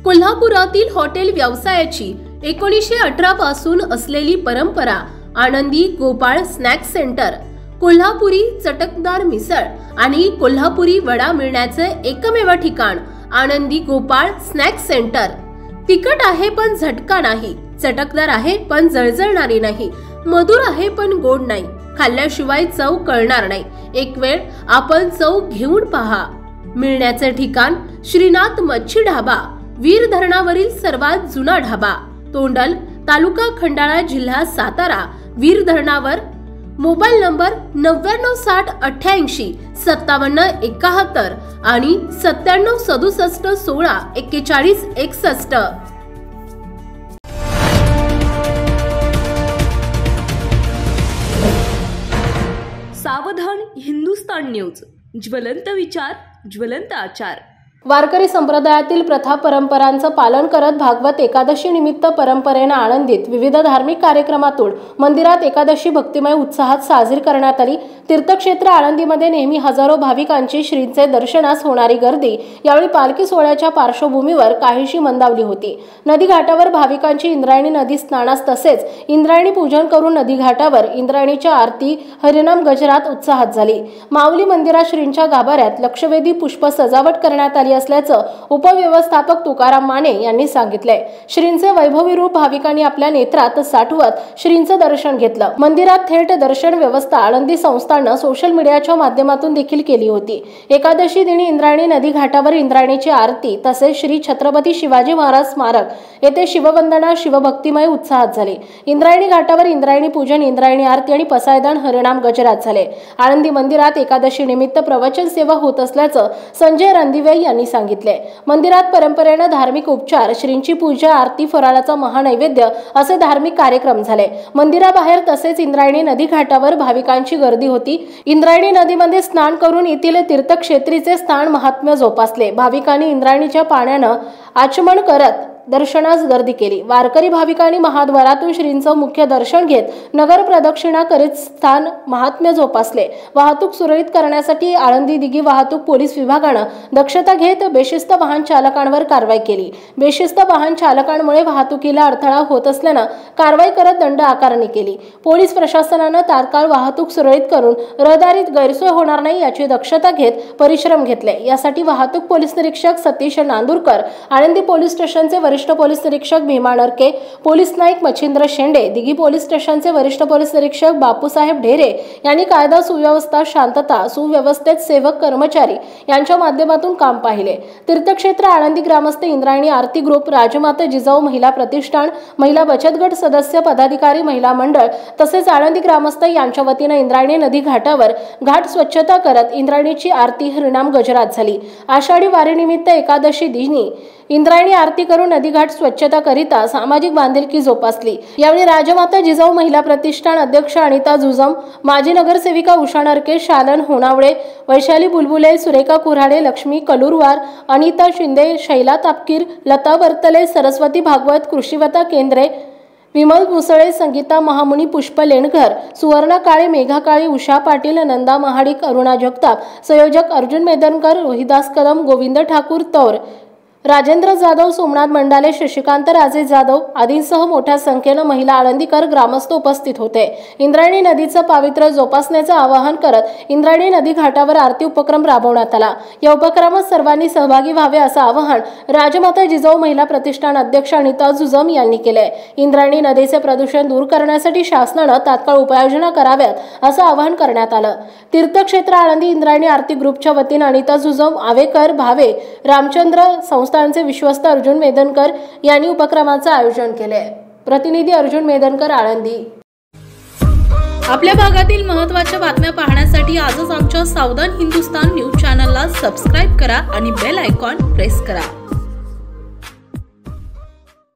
कोल्हापुरातील हॉटेल व्यवसायाची 1918 पासून असलेली परंपरा आनंदी गोपाळ स्नॅक्स सेंटर, कोल्हापुरी चटकदार मिसळ आणि कोल्हापुरी वडा मिळण्याचे एकमेव ठिकाण आनंदी गोपाळ स्नॅक्स सेंटर। तिखट आहे पण झटका नाही, चटकदार आहे पण जळजळणारी नाही, मधुर आहे पण गोड नाही, खाल्ल्याशिवाय चव कळणार नाही। एक वेळ आपण चव घेऊन पहा। मिळण्याचे ठिकाण श्रीनाथ मच्छी ढाबा, वीर धरणावरील सर्वात जुना ढाबा, तोंडल, तालुका खंडाळा, जिल्हा सातारा। वीर धरणावर। मोबाईल नंबर 9960885771 आणि 9767164161। सावधान हिंदुस्तान न्यूज, ज्वलंत विचार, ज्वलंत आचार। वारकरी संप्रदायातील प्रथा परंपरांचं पालन करत भागवत एकादशी निमित्त परंपरेने आनंदित विविध धार्मिक कार्यक्रमातून मंदिरात एकादशी भक्तिमय उत्साहात साजरी करण्यात आली। तीर्थक्षेत्र आळंदीमध्ये नेहमी हजारो भाविकांची श्रींचे दर्शनास होणारी गर्दी यावेळी पालखी सोहळ्याच्या पार्श्वभूमीवर काहीशी मंदावली होती। नदी घाटावर भाविकांची इंद्रायणी नदी स्नानास तसेच इंद्रायणी पूजन करून नदी घाटावर इंद्रायणीच्या आरती, हरिनाम गजरात उत्साहात झाली। माऊली मंदिरात श्रींच्या गाभाऱ्यात लक्षवेधी पुष्प सजावट करण्यात आली असल्याचं उपव्यवस्थापक तुकाराम माने यांनी सांगितले। श्रींचे वैभवी रूप भाविकांनी आपल्या नेत्रात साठवत श्रींचं दर्शन घेतलं। मंदिरात थेट दर्शन व्यवस्था आळंदी संस्थानं सोशल मीडियाच्या माध्यमातून देखील केली होती। एकादशी दिनी इंद्रायणी नदी घाटावर इंद्रायणीची आरती तसेच श्री छत्रपती शिवाजी महाराज स्मारक येथे शिववंदना, शिवभक्तिमय उत्साहात झाली। इंद्रायणी घाटावर इंद्रायणी पूजन, इंद्रायणी आरती आणि पसायदान, हरिनाम गजरात झाले। आळंदी मंदिरात एकादशी निमित्त प्रवचन सेवा होत असल्याचं संजय रणदिवे यांनी सांगितले। मंदिरात परंपरेने धार्मिक उपचार, श्रींची पूजा, आरती, फराळाचा महानैवेद्य असे धार्मिक कार्यक्रम झाले। मंदिराबाहेर तसेच इंद्रायणी नदी घाटावर भाविकांची गर्दी होती। इंद्रायणी नदीमध्ये स्नान करून येथील तीर्थक्षेत्रीचे स्थान महात्म्य जोपासले। भाविकांनी इंद्रायणीच्या पाण्यानं आचमन करत दर्शनास गर्दी केली। वारकरी भाविकांनी महाद्वारातून श्रींचं मुख्य दर्शन घेत नगर प्रदक्षिणा करीत स्थान महात्म्य जोपासले। वाहतूक सुरळीत करण्यासाठी आळंदी दिघी वाहतूक पोलीस विभागानं दक्षता घेत बेशिस्त वाहन चालकांवर कारवाई केली। बेशिस्त वाहन चालकांमुळे वाहतुकीला अडथळा होत असल्यानं कारवाई करत दंड आकारणी केली। पोलीस प्रशासनानं तात्काळ वाहतूक सुरळीत करून रहदारीत गैरसोय होणार नाही याची दक्षता घेत परिश्रम घेतले। यासाठी वाहतूक पोलीस निरीक्षक सतीश नांदुरकर, आळंदी पोलीस स्टेशनचे वरिष्ठ पोलीस निरीक्षक भीमा नरके, पोलीस नाईक मच्छिंद्र शेंडे, दिघी पोलीस स्टेशनचे वरिष्ठ पोलीस निरीक्षक बापूसाहेब ढेरे यांनी कायदा सुव्यवस्था, शांतता, सुव्यवस्थेत सेवक कर्मचारी यांच्या माध्यमातून काम पाहिले। तीर्थक्षेत्र आळंदी ग्रामस्थ, इंद्रायणी आरती ग्रुप, राजमाता जिजाऊ महिला प्रतिष्ठान, महिला बचत गट सदस्य, पदाधिकारी, महिला मंडळ तसेच आळंदी ग्रामस्थ यांच्या वतीने इंद्रायणी नदी घाटावर घाट स्वच्छता करत इंद्रायणीची आरती, हरिनाम गजरात झाली। आषाढी वारीनिमित्त एकादशी दिनी इंद्रायणी आरती करून नदी घाट स्वच्छता करिता सामाजिक बांधिलकी जोपासली। यावेळी राजमाता जिजाऊ महिला प्रतिष्ठान अध्यक्ष अनिता जुजम, माजी नगरसेविका उषा नरके, शालन होनावळे, वैशाली बुलबुले, सुरेखा कुऱ्हाडे, लक्ष्मी कलुरवार, अनिता शिंदे, शैला तापकीर, लता वर्तले, सरस्वती भागवत, कृषिवता केंद्रे, विमल मुसळे, संगीता महामुनी, पुष्प लेणकर, सुवर्णा काळे, मेघा काळे, उषा पाटील, नंदा महाडिक, अरुणा जगताप, संयोजक अर्जुन मेदनकर, रोहिदास कदम, गोविंद ठाकूर तौर, राजेंद्र जाधव, सोमनाथ मंडाले, शशिकांत राजे जाधव आदींसह मोठ्या संख्येने महिला आळंदीकर ग्रामस्थ उपस्थित होते। इंद्रायणी नदीचं पावित्र्य जोपासण्याचं आवाहन करत इंद्रायणी नदी घाटावर आरती उपक्रम राबवण्यात आला। या उपक्रमात सर्वांनी सहभागी व्हावे असं आवाहन राजमाता जिजाऊ महिला प्रतिष्ठान अध्यक्ष अनिता जुजम यांनी केले। इंद्रायणी नदीचे प्रदूषण दूर करण्यासाठी शासनानं तात्काळ उपाययोजना कराव्यात असं आवाहन करण्यात आलं। तीर्थक्षेत्र आळंदी इंद्रायणी आरती ग्रुपच्या वतीने अनिता जुजम, आवेकर, भावे, रामचंद्र संस्थांचे विश्वस्त अर्जुन मेदनकर यांनी उपक्रमाचं आयोजन केले। प्रतिनिधी अर्जुन मेदनकर, आळंदी। आपल्या भागातील महत्त्वाच्या बातम्या पाहण्यासाठी आजच आमच्या सावधान हिंदुस्तान न्यूज चॅनलला सबस्क्राइब करा आणि बेल आयकॉन प्रेस करा।